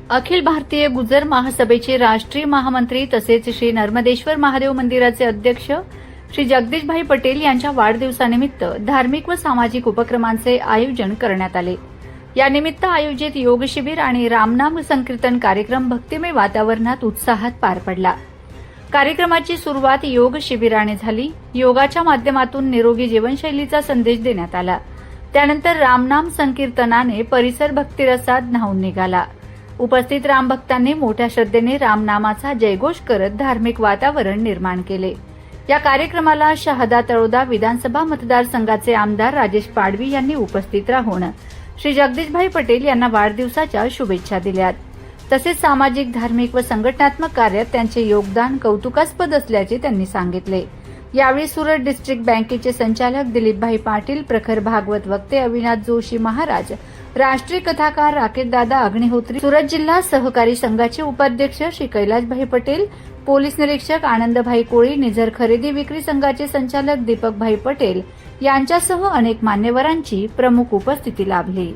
अखिल भारतीय गुजर महासभेचे राष्ट्रीय महामंत्री तसेच श्री नर्मदेश्वर महादेव मंदिराचे अध्यक्ष श्री जगदीशभाई पटेल यांच्या वाढदिवसानिमित्त धार्मिक व सामाजिक उपक्रमांचे आयोजन करण्यात आले। यानिमित्त आयोजित योग शिबिर आणि रामनाम संकीर्तन कार्यक्रम भक्तिमय वातावरणात उत्साहात पार पडला। कार्यक्रमाची सुरुवात योग शिबिराने झाली। योगाच्या माध्यमातून निरोगी जीवनशैलीचा संदेश देण्यात आला। त्यानंतर रामनाम संकीर्तनाने परिसर भक्तिरसात न्हाऊन निघाला। उपस्थित रामभक्तांनी मोठ्या श्रद्धेने रामनामाचा जयघोष करत धार्मिक वातावरण निर्माण केले। या कार्यक्रमाला शहादा तळोदा विधानसभा मतदारसंघाचे आमदार राजेश पाडवी यांनी उपस्थित राहून श्री जगदीशभाई पटेल यांना वाढदिवसाच्या शुभेच्छा दिल्यात। तसेच सामाजिक, धार्मिक व संघटनात्मक कार्यात त्यांचे योगदान कौतुकास्पद असल्याचे त्यांनी सांगितले। यावेळी सुरत डिस्ट्रिक्ट बँकेचे संचालक दिलीपभाई पाटील, प्रखर भागवत वक्ते अविनाश जोशी महाराज, राष्ट्रीय कथाकार राकेशदादा अग्निहोत्री, सुरत जिल्हा सहकारी संघाचे उपाध्यक्ष श्री कैलाशभाई पटेल, पोलीस निरीक्षक आनंदभाई कोळी, निझर खरेदी विक्री संघाचे संचालक दीपकभाई पटेल यांच्यासह अनेक मान्यवरांची प्रमुख उपस्थिती लाभली।